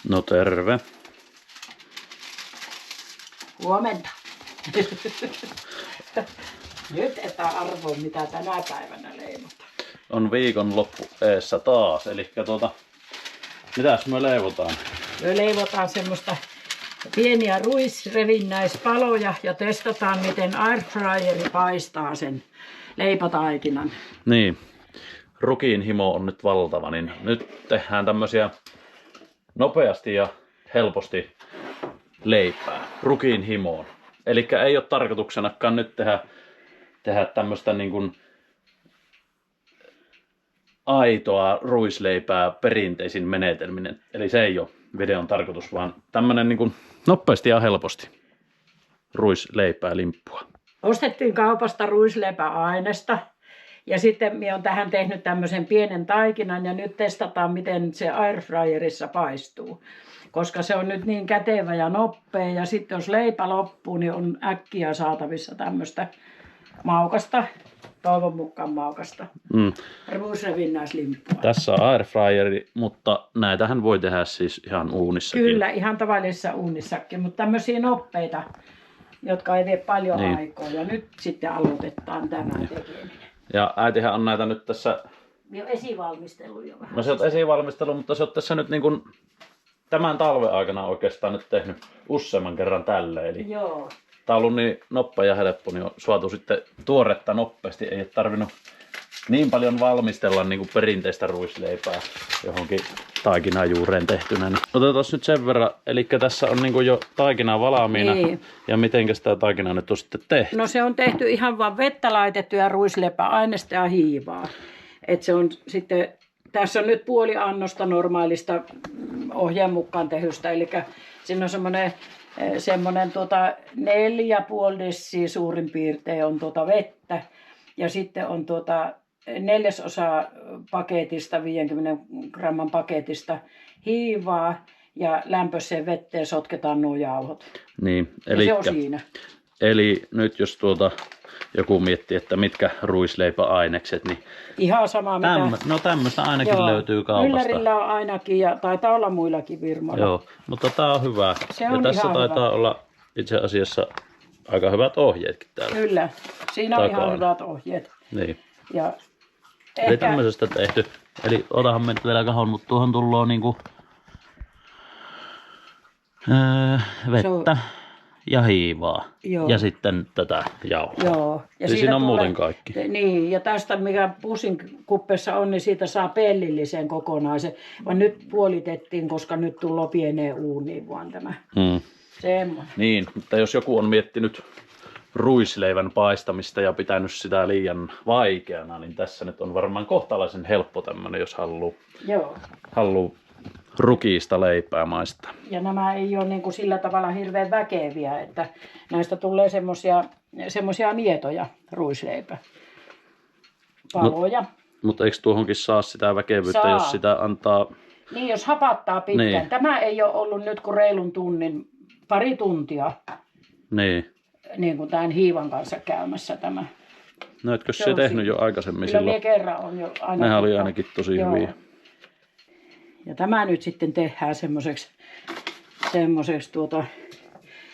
No terve. Huomenta. Nyt et arvo, mitä tänä päivänä leivotaan. On viikonloppu eessä taas. Elikkä mitäs me leivotaan? Me leivotaan semmoista pieniä ruisrevinnäispaloja ja testataan, miten airfryeri paistaa sen leipotaikinan. Niin, rukiin himo on nyt valtava, niin nyt tehdään tämmösiä nopeasti ja helposti leipää rukiin himoon. Elikkä ei ole tarkoituksenakaan nyt tehdä tämmöstä niin kuin aitoa ruisleipää perinteisin menetelminen. Eli se ei ole videon tarkoitus, vaan tämmönen niin kuin nopeasti ja helposti ruisleipää limppua. Ostettiin kaupasta ruisleipäainesta ja sitten minä olen tähän tehnyt tämmöisen pienen taikinan ja nyt testataan, miten se airfryerissa paistuu. Koska se on nyt niin kätevä ja nopea ja sitten jos leipä loppuu, niin on äkkiä saatavissa tämmöistä maukasta, toivon mukaan maukasta, ruisrevinnäislimppua. Tässä on airfryeri, mutta näitähän voi tehdä siis ihan uunissakin. Kyllä, ihan tavallisessa uunissakin, mutta tämmöisiä nopeita, jotka ei vie paljon aikaa. Ja nyt sitten aloitetaan tämän tekeminen. Ja äitihän on näitä nyt tässä... Jo esivalmistelu jo vähän. No se on esivalmistelu, mutta se on tässä nyt niin kuin tämän talven aikana oikeastaan nyt tehnyt useamman kerran tälle. Eli joo. Tää on ollut niin nopea ja helppo, niin on suotu sitten tuoretta nopeasti. Ei ole tarvinnut niin paljon valmistella niin kuin perinteistä ruisleipää johonkin taikinajuureen tehtynä. Niin otetaan nyt sen verran, eli tässä on niin kuin jo taikina valmiina. Niin. Ja mitenkä sitä taikinaa nyt on sitten tehty? No se on tehty ihan vaan vettä laitettu ja ruisleipäainesta ja hiivaa. Et se on sitten, tässä on nyt puoli annosta normaalista ohjeen mukaan tehystä, eli siinä on semmoinen 4,5 dessiä suurin piirtein on vettä ja sitten on 1/4 paketista, 50 gramman paketista hiivaa ja lämpöiseen veteen sotketaan nuo jauhot. Niin, ja se on siinä. Eli nyt jos joku miettii, että mitkä ruisleipäainekset, niin... Ihan sama mitä... No tämmöistä ainakin löytyy kaupasta. Myllerillä on ainakin ja taitaa olla muillakin firmoilla. Joo, mutta tää on hyvä. Se on ja tässä ihan taitaa hyvä. olla itse asiassa aika hyvät ohjeetkin täällä. Kyllä, siinä on ihan hyvät ohjeet. Niin. Ja Eli tämmöisestä tehty. Eli otahan me nyt vielä kahon, mutta tuohon tullee niinku vettä ja hiivaa. Joo. Ja sitten tätä jauhoa. Joo. Ja siinä on muuten kaikki. Niin, ja tästä mikä pussin kuppessa on, niin siitä saa pellillisen kokonaisen. Vaan nyt puolitettiin, koska nyt tulee pieneen uuniin vaan tämä. Semmoinen. Niin, mutta jos joku on miettinyt ruisleivän paistamista ja pitänyt sitä liian vaikeana, niin tässä nyt on varmaan kohtalaisen helppo tämmönen, jos haluaa rukiista leipää maistaa. Ja nämä ei ole niin kuin sillä tavalla hirveän väkeviä, että näistä tulee semmoisia mietoja ruisleipä. Paloja. Mutta eikö tuohonkin saa sitä väkevyyttä, jos sitä antaa... Niin, jos hapattaa pitkään. Niin. Tämä ei ole ollut nyt kuin reilun tunnin, pari tuntia. Niin. Niin kuin tämän hiivan kanssa käymässä tämä. No etkö se tehnyt jo aikaisemmin kyllä silloin? Kyllä kerran on jo ainakin. Nehän oli ainakin tosi hyviä. Ja tämä nyt sitten tehdään semmoiseksi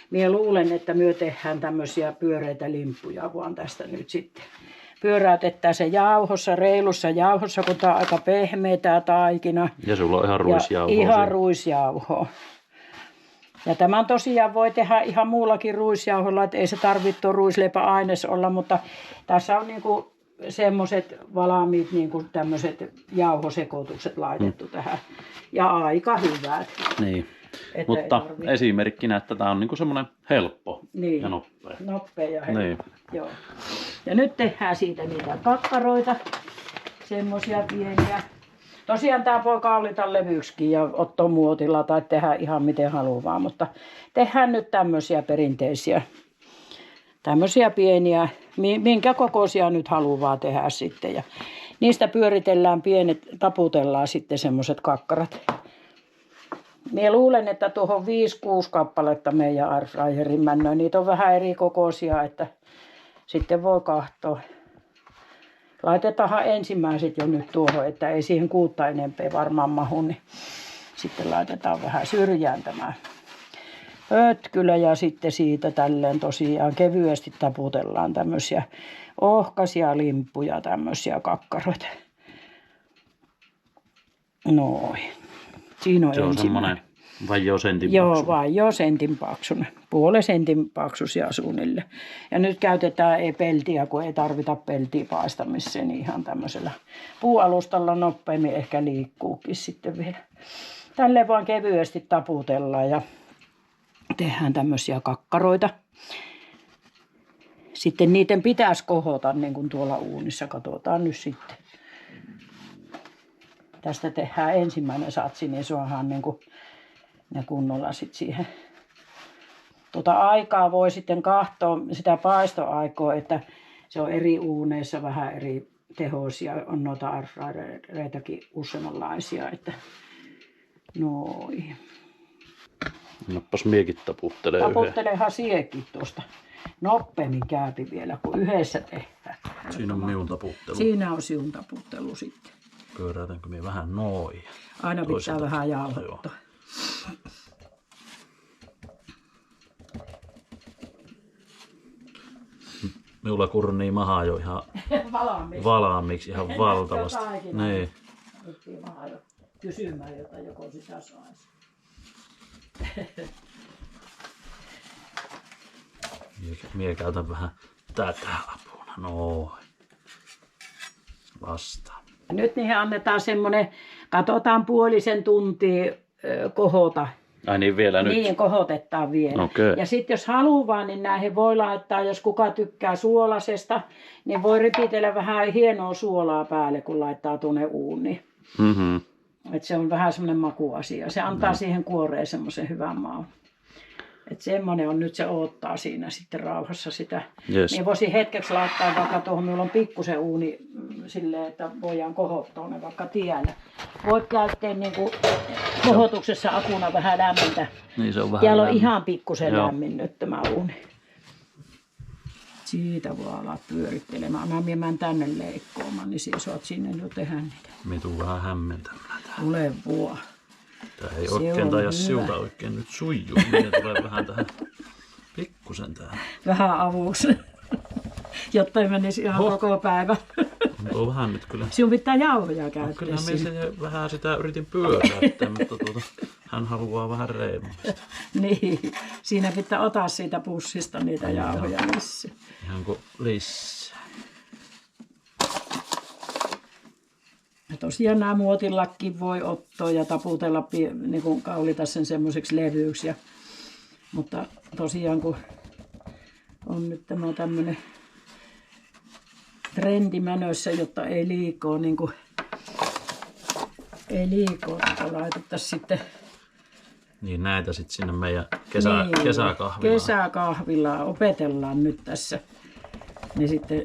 minä luulen, että me tehdään tämmöisiä pyöreitä limppuja vaan tästä nyt sitten. Pyöräytetään se jauhossa, reilussa jauhossa, kun tämä on aika pehmeä tämä taikina. Ja sulla on ihan ruisjauhoa. Ihan ruisjauhoa. Ja tämän tosiaan voi tehdä ihan muullakin ruisjauholla, että ei se tarvitse tuo ruisleipäaines olla, mutta tässä on niinku semmoiset valmiit niinku tämmöiset jauhosekoitukset laitettu tähän. Ja aika hyvät. Niin. Mutta esimerkkinä, että tämä on niinku semmoinen helppo ja nopea. Nopea ja helppo. Niin. Joo. Ja nyt tehdään siitä niitä kakkaroita, semmoisia pieniä. Tosiaan tämä voi kaulita levyksikin ja ottaa muotilla tai tehdä ihan miten haluaa, mutta tehdään nyt tämmöisiä perinteisiä, tämmöisiä pieniä, minkä kokoisia nyt haluaa tehdä sitten. Ja niistä pyöritellään pienet, taputellaan sitten semmoiset kakkarat. Minä luulen, että tuohon 5-6 kappaletta meidän airfryerin männöön. Niitä on vähän eri kokoisia, että sitten voi katsoa. Laitetaanhan ensimmäiset jo nyt tuohon, että ei siihen 6 enempää varmaan mahu. Niin Sitten laitetaan vähän syrjään tämä pötkylä ja sitten siitä tälleen tosiaan kevyesti taputellaan tämmöisiä ohkaisia limppuja, tämmöisiä kakkaroita. Noin. Siinä on Se on ensimmäinen. semmoinen vajoo sentin Joo, paksu. vajoo sentin paksun. Puolen sentin paksuisia suunnilleen. Ja nyt käytetään peltiä, kun ei tarvita peltiä paistamiseen, niin ihan tämmöisellä puualustalla nopeammin ehkä liikkuukin sitten vielä. Tälleen vaan kevyesti taputellaan ja tehdään tämmöisiä kakkaroita. Sitten niiden pitäisi kohota niin kuin tuolla uunissa. Katsotaan nyt sitten. Tästä tehdään ensimmäinen satsi, niin saadaan niin kuin ne kunnolla sitten siihen. Aikaa voi sitten katsoa sitä paistoaikaa, että se on eri uuneissa vähän eri tehoisia. On noita airfryereitakin useammanlaisia, että noin. Nappas miekin taputtelee yhden. Taputtelehan siekin tuosta. Nopeammin käypi vielä, kun yhdessä tehdään. Siinä on minun taputtelu. Siinä on sinun taputtelu sitten. Pyöräytänkö minä vähän noin? Aina pitää vähän jauhottaa. Joo. Minulla kurnii maha jo ihan valmiiksi ihan valtavasti. Niin. Nyt vähän jo kysymään, jota joko sitä saisi. Mie käytän vähän tätä apuna. Noin. Vastaan. Nyt niihin annetaan semmoinen, katsotaan puolisen tuntia kohota. Ai niin vielä nyt? Niin, kohotetaan vielä. Okei. Ja sitten jos haluaa, niin näihin voi laittaa, jos kuka tykkää suolasesta, niin voi ripitellä vähän hienoa suolaa päälle, kun laittaa tuonne uuniin. Mm-hmm. Et se on vähän semmoinen makuasia. Se antaa siihen kuoreen semmoisen hyvän maun. Että semmoinen on nyt, se odottaa siinä sitten rauhassa sitä. Yes. Niin voisin hetkeksi laittaa vaikka tuohon, minulla on pikkusen uuni silleen, että voidaan kohottaa ne vaikka tiellä. Voit käyttää niin kuin kohotuksessa apuna vähän lämmintä. Niin se on vähän Täällä on lämmin. ihan pikkusen Joo. lämmin nyt tämä uuni. Siitä voi ala pyörittelemään. Anna menen tänne leikkoomaan, niin sinä saat sinne jo tehdä niitä. Me tuun vähän hämmentämään tää. Ole vuo. Tää ei Se oikein on taida hyvä. siulta oikein nyt suijuu. Niin tulee vähän tähän pikkusen tähän. Vähän avuksi, jotta ei menisi ihan koko päivä. On tuo vähän nyt kyllä. Sinun pitää jauhoja käyttää Kyllähän siinä. me se vähän sitä yritin pyöräyttää, mutta hän haluaa vähän reimasta. Niin, siinä pitää ottaa siitä pussista niitä jauhoja missä. Ihan kuin lisää. Ja tosiaan nämä muotillakin voi ottaa ja taputella, niin kuin kaulita sen semmoiseksi levyksi. Mutta tosiaan kun on nyt tämä tämmöinen trendi menossa, jotta ei liikaa niin kuin, ei liikaa laitettaisiin sitten Niin näitä sitten sinne meidän niin, kesäkahvilaan. kesäkahvilaan opetellaan nyt tässä. Niin sitten,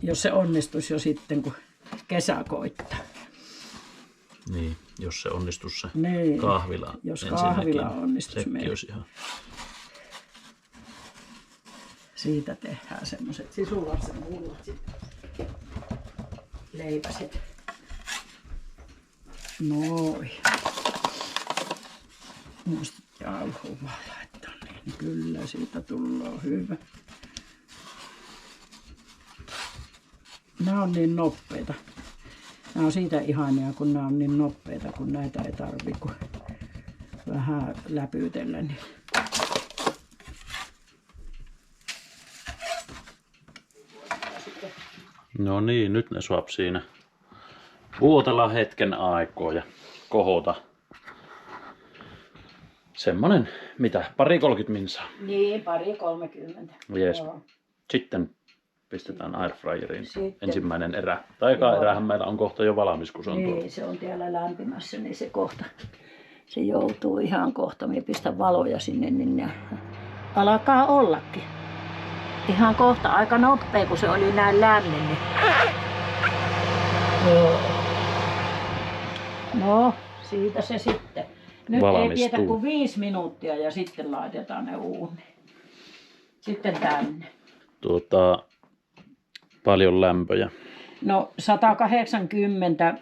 jos se onnistuisi jo sitten, kun kesä koittaa. Niin, jos se onnistus se Niin, kahvila. jos ensinnäkin, kahvila onnistus sekin meillä. olisi ihan. Siitä tehdään semmoiset sisulaisen mullat sitten. Leipäset. Noin. Muista jauhoa vaan laittaa, niin kyllä siitä tulee hyvä. Nämä on niin nopeita. Nämä on siitä ihania, kun nämä on niin nopeita, kun näitä ei tarvitse kuin vähän läpytellä. Niin. No niin, nyt ne saa siinä vuotella hetken aikaa ja kohota. Semmonen, mitä, 30 minsaa. Niin, 30. Jees. Joo. Sitten pistetään airfryeriin Sitten. ensimmäinen erä. Tai eka Joo. erähän meillä on kohta jo valmis, kun se on tuolla. Niin, se on täällä lämpimässä, niin se kohta, se joutuu ihan kohta. Minä pistän valoja sinne, niin ne alkaa ollakin. Ihan kohta, aika nopea, kun se oli näin lämmin. Niin. Joo. No, siitä se sitten. Nyt ei Valmistuu. vietä kuin 5 minuuttia ja sitten laitetaan ne uuniin. Sitten tänne. Paljon lämpöjä. No 180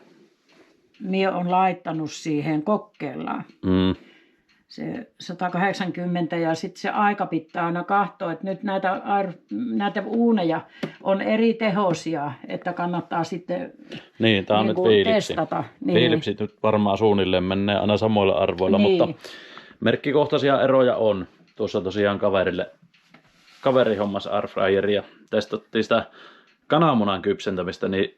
minä olen laittanut siihen kokeillaan. Mm. Se 180 ja sitten se aika pitää aina katsoa, että nyt näitä uuneja on eri tehosia, että kannattaa sitten Niin, tämä on niin nyt Philipsi. testata. Niin. Philipsit nyt varmaan suunnilleen menee aina samoilla arvoilla, Niin. mutta merkkikohtaisia eroja on. Tuossa tosiaan kaveri hommas airfryeria. Testattiin sitä kananmunan kypsentämistä, niin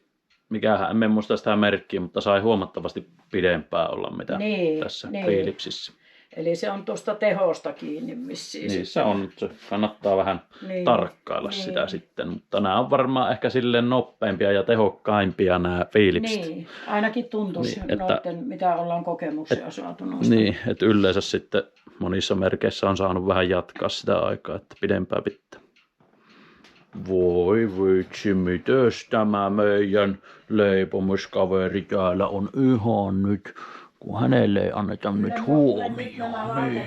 mikähän, en muista sitä merkkiä, mutta sai huomattavasti pidempään olla mitä Niin, tässä niin. Philipsissä. Eli se on tuosta tehosta kiinni vissiin. Niin se on, se kannattaa vähän Niin, tarkkailla niin. sitä sitten, mutta nämä on varmaan ehkä silleen nopeimpia ja tehokkaimpia nämä Philipsit. Niin, ainakin tuntuisi Niin, että- noiden, mitä ollaan kokemuksia saatu noista. Niin, että yleensä sitten monissa merkeissä on saanut vähän jatkaa sitä aikaa, että pidempään pitää. Voi vitsi, mites tämä meidän leipomiskaveri täällä on ihan nyt, kun hänelle ei anneta nyt huomioon. Niin.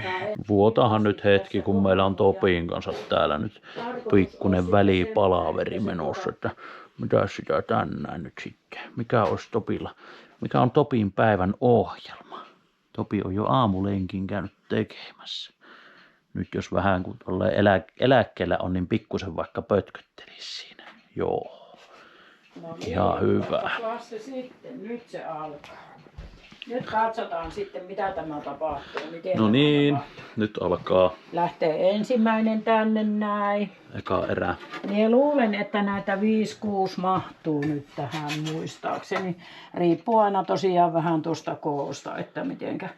Vuotahan nyt hetki, kun meillä on Topin kanssa täällä nyt pikkunen välipalaveri menossa, että mitä sitä tänään nyt sitten, mikä olisi Topilla, mikä on Topin päivän ohjelma. Topi on jo aamulenkin käynyt tekemässä. Nyt jos vähän kun eläkkeellä on, niin pikkusen vaikka pötköttelisi siinä. Joo, No ihan hyvä. Lasse sitten, nyt se alkaa. Nyt katsotaan sitten, mitä tämä tapahtuu. Miten No tämä niin, tapahtuu. nyt alkaa Lähtee ensimmäinen tänne näin. eka erä. Minä luulen, että näitä 5-6 mahtuu nyt tähän muistaakseni. Riippuu aina tosiaan vähän tuosta koosta, että mitenkä.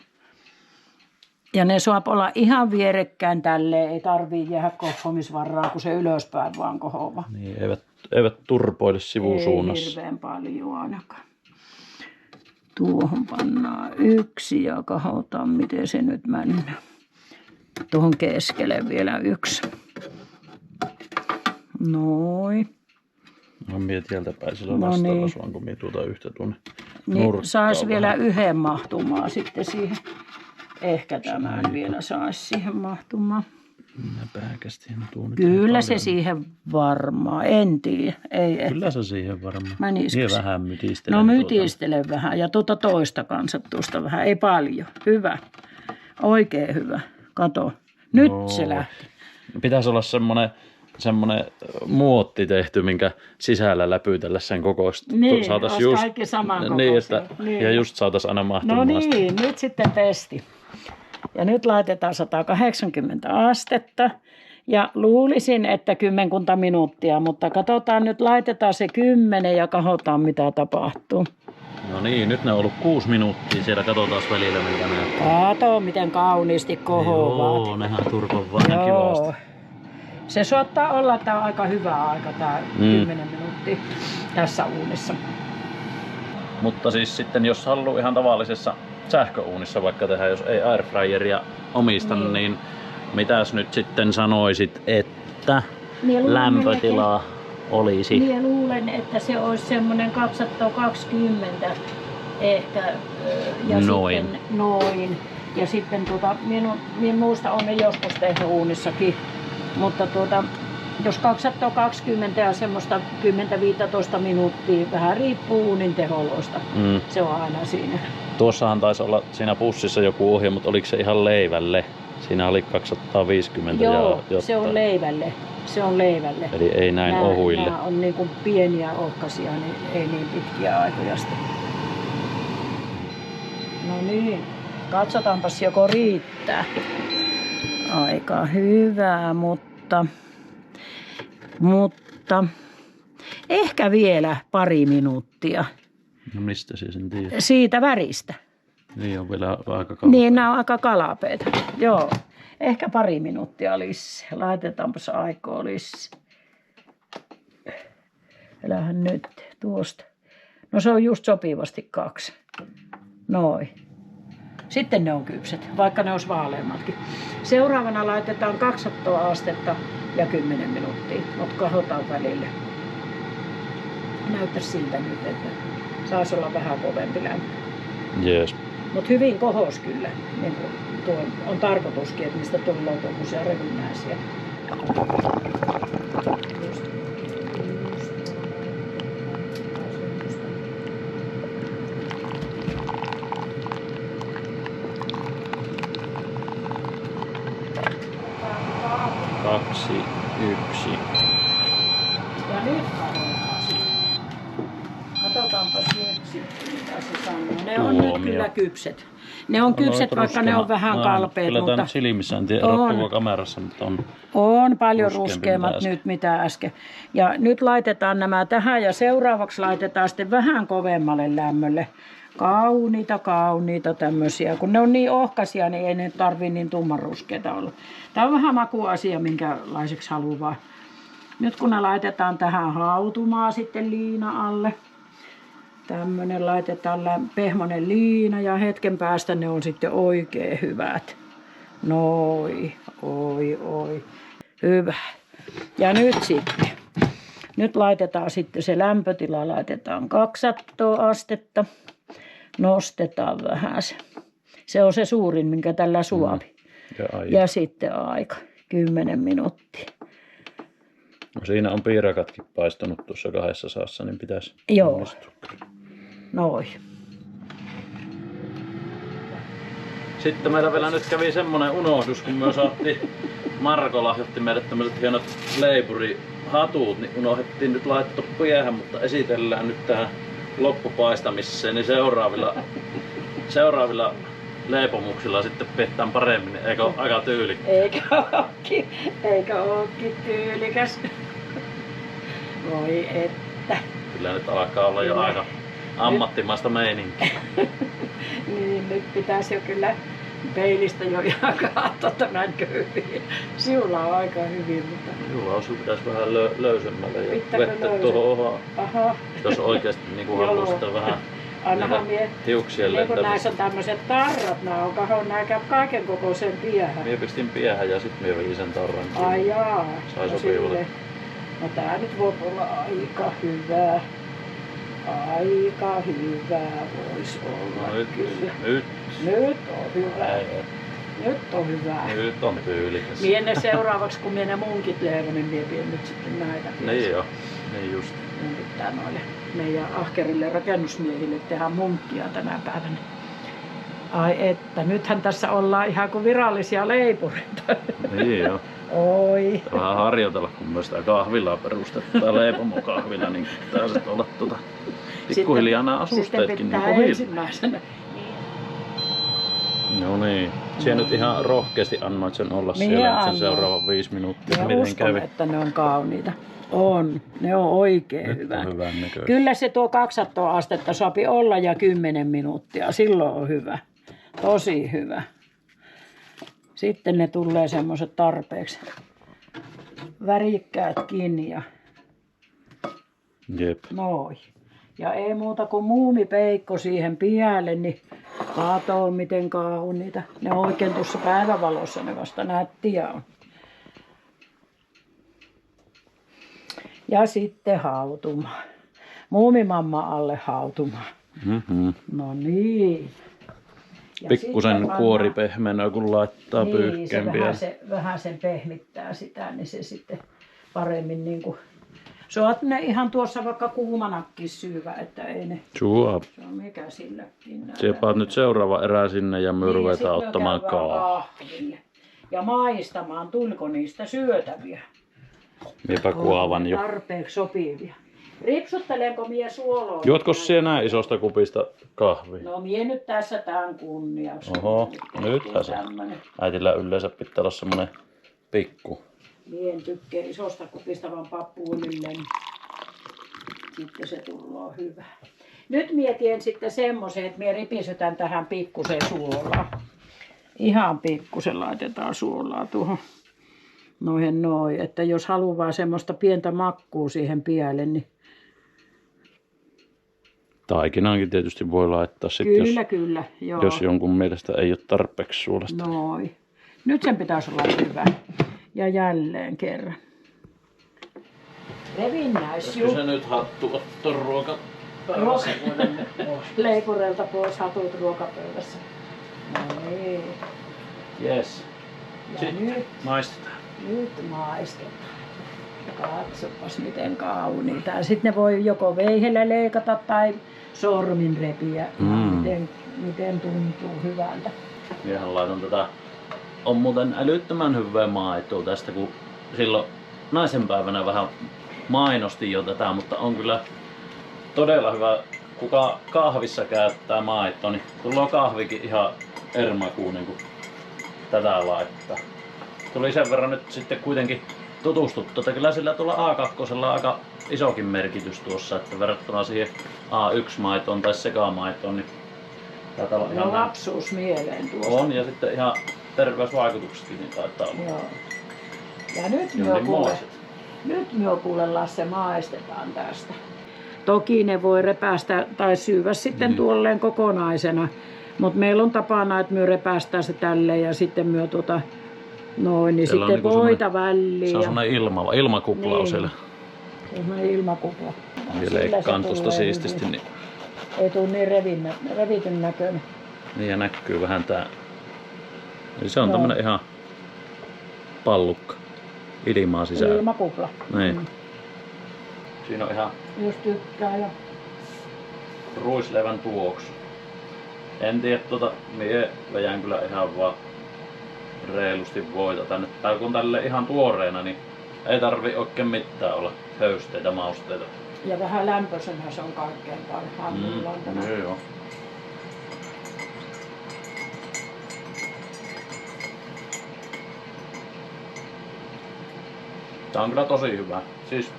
Ja ne saa olla ihan vierekkäin tälleen, ei tarvii jäädä kohhomisvarraa, kun se ylöspäin vaan kohoava. Niin, eivät turpoile sivusuunnassa. Ei hirveän paljon ainakaan. Tuohon pannaan 1 ja katsotaan, miten se nyt mennään. Tuohon keskelle vielä 1. Noin. No mie tieltä päin sillä No vastaavassa, niin. vaan kun mie tuota yhtä tuonne Niin nurkkaan saisi vielä vähän. yhden mahtumaan sitten siihen. Ehkä tämän vielä saisi siihen mahtumaan. Minä pääkästi tuon nyt Kyllä ei se paljon. siihen varmaan. En tiedä. Ei Kyllä se siihen varmaan. Menisikö Mie se? vähän mytistelen. No mytistele vähän ja tuota toista kanssa tuosta vähän. Ei paljon. Hyvä. Oikein hyvä. Kato. Nyt Joo. se lähti. Pitäisi olla semmoinen muotti tehty, minkä sisällä läpytellä sen kokoista. Niin, olisi kaikki saman niin, kokoisia. että, Niin. ja just saataisiin aina No mahtumaan. sitä. niin, nyt sitten testi. Ja nyt laitetaan 180 astetta. Ja luulisin, että 10 minuuttia, mutta katsotaan nyt, laitetaan se 10 ja katsotaan mitä tapahtuu. No niin, nyt ne on ollut 6 minuuttia. Siellä katsotaan välillä, miltä näyttää. Kato, miten kauniisti kohoavat. Joo, nehän turpaa vaan kivasti. Se saattaa olla, että on aika hyvä aika tämä 10 minuuttia tässä uunissa. Mutta siis sitten, jos haluaa ihan tavallisessa sähköuunissa vaikka tehdä, jos ei airfryeria omista, niin mitäs nyt sitten sanoisit, että Minä luulen lämpötila olisi? Minä luulen, että se olisi semmoinen 220 ehkä. Ja Noin. Sitten, noin. Ja sitten minä muista olen ne joskus tehnyt uunissakin. Mutta jos 220 ja semmoista 10-15 minuuttia, vähän riippuu uunin teholoista. Se on aina siinä. Tuossahan taisi olla siinä pussissa joku ohje, mutta oliko se ihan leivälle? Siinä oli 250 Joo, ja jotain. se on leivälle. Se on leivälle. Eli ei näin ohuille. Nämä on niin kuin pieniä ohkaisia, niin ei niin pitkiä aikoja sitten. No niin, katsotaanpas joko riittää. Aika hyvä, mutta ehkä vielä pari minuuttia No mistä se sen tiedät? siitä väristä. Niin on vielä aika kauan. Niin, nämä on aika kalapeita. Joo, ehkä pari minuuttia lisää. Laitetaanpas aikaa lisää. Älähän nyt tuosta. No se on just sopivasti 2. Noin. Sitten ne on kypset, vaikka ne olisi vaaleammatkin. Seuraavana laitetaan 200 astetta ja 10 minuuttia, mutta katsotaan välillä. Näyttäisi siltä nyt, että saisi olla vähän kovempi lämpö. Jees. Mutta hyvin kohos kyllä. Niin kuin tuo on tarkoituskin, että mistä tulee tuommoisia revynnäisiä. kyllä kypset. Ne on kypset, vaikka ne on vähän kalpeet. Kyllä mutta tämä silmissä, en tiedä erottuuko kamerassa, mutta on paljon ruskeampi ruskeammat mitä nyt mitä äsken. Ja nyt laitetaan nämä tähän ja seuraavaksi laitetaan sitten vähän kovemmalle lämmölle. Kauniita tämmöisiä. Kun ne on niin ohkaisia, niin ei ne tarvii niin tummanruskeita olla. Tämä on vähän makuasia, minkälaiseksi haluaa. Nyt kun ne laitetaan tähän hautumaan sitten liina alle. Tämmönen laitetaan pehmonen liina ja hetken päästä ne on sitten oikein hyvät. Noi, oi. Hyvä. Ja nyt sitten. Nyt laitetaan sitten se lämpötila, laitetaan 200 astetta. Nostetaan vähän se. Se on se suurin, minkä tällä suopi. Ja sitten aika, 10 minuuttia. No siinä on piirakatkin paistunut tuossa 200, niin pitäisi onnistua. Noin. Sitten meillä vielä nyt kävi semmonen unohdus, kun me saatiin, Marko lahjoitti meille tämmöiset hienot leipurihatut, niin unohdettiin nyt laittaa päähän, mutta esitellään nyt tähän loppupaistamiseen, niin seuraavilla leipomuksilla sitten pidetään paremmin, eikö ole aika tyylikäs? Eikä ookin tyylikäs. Voi että. Kyllä nyt alkaa olla jo aika ammattimaista meininkiä. Niin, nyt pitäisi jo kyllä peilistä jo ihan katsoa tämän köyhiin. Sinulla on aika hyvin, mutta... Joo, sun pitäisi vähän löysemmälle ja vettä tuohon. Aha. Jos oikeesti niin haluaa sitä vähän tiuksien lentämistä. Niin näissä on tämmöiset tarrat, nää käy kaiken kokoisen piähän. Mie pistin piähän ja sit mie vedin sen tarran. Ai jaa. Sai sopivalle. No tää nyt voi olla aika hyvää. Aika hyvää vois olla no nyt, kyllä. Nyt on hyvä. Nyt on hyvä. Nyt on tyylikäs. Mie seuraavaksi, kun mie ne munkit leivon, niin mie pien nyt sitten näitä. Niin joo, niin just. Mun pitää noille meidän ahkerille rakennusmiehille tehdä munkkia tänä päivänä. Ai että, nythän tässä ollaan ihan kuin virallisia leipureita. Niin joo. Oi. Vähän harjoitella, kun myös sitä kahvilaa perustettua leipomokahvila, niin pitää se olla pikkuhiljaa nämä asusteetkin niin ensimmäisenä. No niin. Siellä nyt ihan rohkeasti annoit sen olla siellä sen seuraavan 5 minuuttia. Minä uskon, että ne on kauniita. Ne on oikein hyvät. Kyllä se tuo 200 astetta sopi olla ja 10 minuuttia. Silloin on hyvä. Tosi hyvä. Sitten ne tulee semmoiset tarpeeksi värikkäät ja jep. Noi. Ja ei muuta kuin muumipeikko siihen päälle, niin katoo miten kauniita. Ne on oikein tuossa päivävalossa, ne vasta nättiä on. Ja sitten hautuma. Muumimamma alle hautuma. No niin. Pikkusen kuori pehmenöi, kun laittaa niin, pyyhkeen se vähän sen pehmittää sitä, niin se sitten paremmin niinku... Saat ne ihan tuossa vaikka kuumanakin syyvä, että ei ne... Suop. Se on mikä silläkin. Siepaat nyt seuraava erä sinne ja me ruvetaan ottamaan kahville. Ja maistamaan, tuliko niistä syötäviä. Miepä kuovan jo. Tarpeeksi sopivia. Ripsuttelenko mie suoloa? Juotko siellä näin isosta kupista kahvia? No mie nyt tässä tämän kunniaksi. Oho, nythän se. Äitillä yleensä pitää olla semmonen pikku. Mie en tykkää isosta kupista, vaan pappuulille. Sitten se tulee hyvä. Nyt mietin sitten semmoisen, että mie ripisytän tähän pikkusen suolaa. Ihan pikkusen laitetaan suolaa tuohon. Noin, että jos haluaa semmoista pientä makkuu siihen päälle, niin... Taikinaankin tietysti voi laittaa sitten, kyllä, joo. Jos jonkun mielestä ei ole tarpeeksi suolasta. Noin. Nyt sen pitäisi olla hyvä. Ja jälleen kerran. Revinnäisjuttu. Se nyt hattu ottaa ruokapöydässä. Leipurelta pois hatut ruokapöydässä. No niin. Yes. Ja sitten nyt maistetaan. Nyt maistetaan. Katsopas miten kauniita. Sitten ne voi joko veihellä leikata tai sormin repiä. Miten tuntuu hyvältä. Miehän laitan tätä. On muuten älyttömän hyvää maitoa tästä, kun silloin naisenpäivänä vähän mainosti jo tätä, mutta on kyllä todella hyvä kuka kahvissa käyttää maitoa, niin tulee kahvikin ihan eri makuun niin kuin tätä laittaa. Tuli sen verran nyt sitten kuitenkin tutustuttu, että kyllä sillä tuolla A2 on aika isokin merkitys tuossa, että verrattuna siihen A1-maitoon tai sekamaitoon, niin taitaa olla ihan lapsuus mieleen tuosta. On, ja sitten ihan terveysvaikutuksetkin niin taitaa olla. Joo. Ja nyt me kuule Lasse maistetaan tästä. Toki ne voi repästä tai syyvä sitten tuolleen kokonaisena, mutta meillä on tapana, että me repästään se tälleen ja sitten me noin, niin siellä sitten voita väliin. Se on semmoinen ilmakupla niin. siellä. Semmoinen ilmakupla. Ja leikkaan tuosta siististi. Niin... Ei tule niin revityn näköinen. Niin ja näkyy vähän tää. Eli se on tämmönen ihan pallukka. Ilmaa sisään. Ilmakupla. Niin. Siinä on ihan... Jos tykkää ja... ruislevän tuoksu. En tiedä mie vejän kyllä ihan vaan reilusti voita tänne. Tai kun tälle ihan tuoreena, niin ei tarvi oikein mitään olla höysteitä, mausteita. Ja vähän lämpöisenä se on kaikkein parhaimmillaan tämä. Joo. Tää on kyllä tosi hyvä. Siis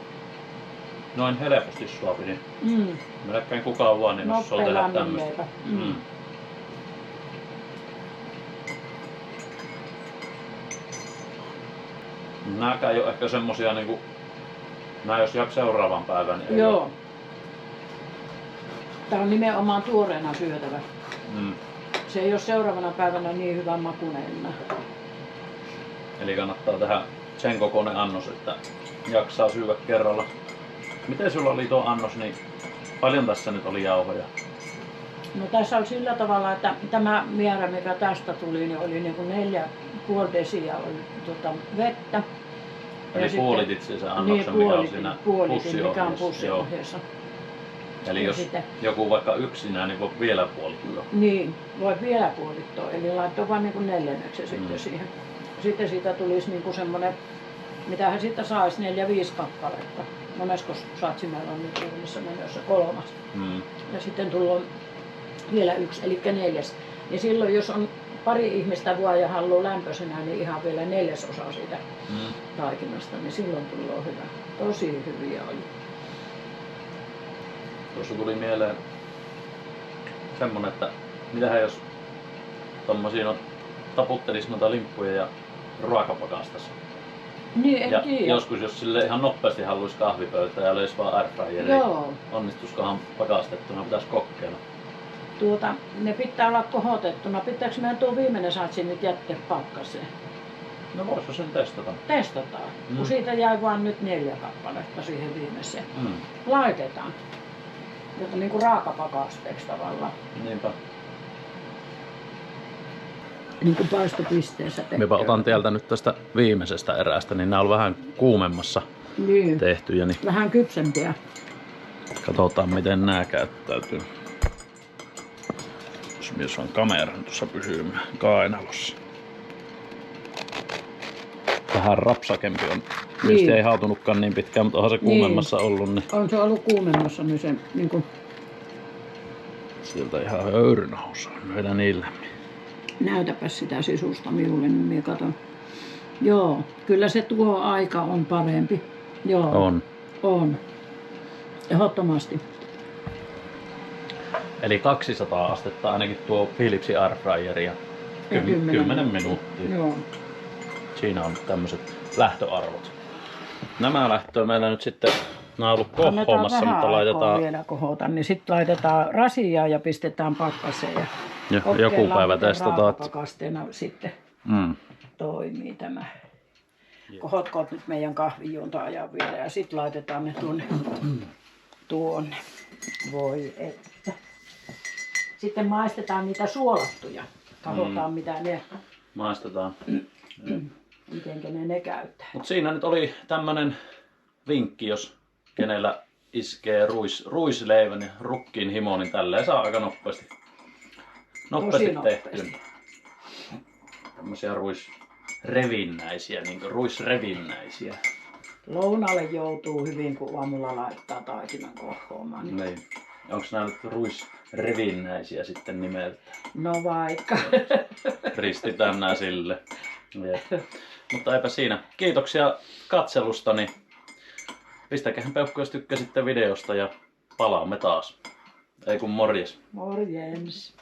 noin helposti suopi, niin melkein kukaan vaan niin osaa tehdä tämmöstä. Nääkään ei oo ehkä semmosia niinku... Nää jos jää seuraavan päivän, niin joo. Tää on nimenomaan tuoreena syötävä. Se ei oo seuraavana päivänä niin hyvän makuinen enää. Eli kannattaa tehdä sen kokoinen annos, että jaksaa syödä kerralla. Miten sulla oli tuo annos, niin paljon tässä nyt oli jauhoja? No tässä oli sillä tavalla, että tämä määrä mikä tästä tuli, niin oli niin kuin 4,5 desiä oli vettä. Eli puolitit sen annoksen, niin, mikä on siinä pussiohjeessa. Eli jos sitten joku vaikka yksinään, niin voi vielä puolittaa. Niin, voi vielä puolittaa. Eli laittoi vain niin kuin neljänneksen sitten siihen. Sitten siitä tulisi niin kuin semmoinen, mitähän siitä saisi 4-5 kappaletta. Monesko satsimella on nyt uunissa menossa 3. Ja sitten tulee vielä 1, eli 4. Ja silloin jos on pari ihmistä vaan ja haluaa lämpöisenä, niin ihan vielä 4 osaa siitä taikinasta, niin silloin tulee hyvä. Tosi hyviä oli. Tuossa tuli mieleen semmonen, että mitähän jos tommosia taputtelis noita limppuja ja ruokapakastas. Niin, en ja tiedä. Joskus jos sille ihan nopeasti haluaisi kahvipöytää ja löisi vaan airfryeriin, onnistuskohan pakastettuna, pitäisi kokeilla. Ne pitää olla kohotettuna. Pitääkö meidän tuo viimeinen satsi nyt jättää pakkaseen? No voisiko sen testata? Testataan. Kun siitä jäi vain nyt 4 kappaletta siihen viimeiseen. Laitetaan. Jotta niin kuin raakapakasteeksi tavallaan. Niinpä. Niin kuin paistopisteessä tekee. Minäpä otan tieltä nyt tästä viimeisestä eräästä, niin nämä on vähän kuumemmassa tehtyjä. Niin vähän kypsempiä. Katsotaan miten nämä käyttäytyy. Jos mies on kameran tuossa pysymään kainalossa. Vähän rapsakempi on. Tietysti ei hautunutkaan niin pitkään, mutta onhan se kuumemmassa ollut. Niin... On se ollut kuumemmassa, niin se niin sieltä ihan höyrynahus on vielä niillä. Näytäpä sitä sisusta minulle, niin minä katon. Joo, kyllä se tuo aika on parempi. Joo. On. Ehdottomasti. Eli 200 astetta ainakin tuo Philipsin airfryeri ja 10 minuuttia. Joo. Siinä on tämmöiset lähtöarvot. Nämä lähtöä meillä nyt sitten, nämä on ollut kohoamassa, mutta laitetaan... vielä kohota, niin sitten laitetaan rasiaa ja pistetään pakkaseen. Ja joku päivä testataan. Pakasteena sitten toimii tämä. Kohotkoot nyt meidän kahvijuonta ajan vielä ja sitten laitetaan ne tuonne. Voi että. Sitten maistetaan niitä suolattuja. Katsotaan mitä ne... Maistetaan. Mitenkä ne käyttää. Mut siinä nyt oli tämmönen vinkki, jos kenellä iskee ruisleivän ja rukkiin himo, niin tälleen saa aika nopeasti tehtyä. Tämmösiä ruisrevinnäisiä, niinku ruisrevinnäisiä. Lounalle joutuu hyvin, kun aamulla laittaa taikinan kohoamaan. Niin. Onko nämä nyt ruisrivinnäisiä sitten nimeltä? No vaikka. Ristitään nää sille. Jep. Mutta eipä siinä. Kiitoksia katselustani. Pistäkähän peukku, jos tykkäsitte videosta ja palaamme taas. Ei kun morjes. Morjens.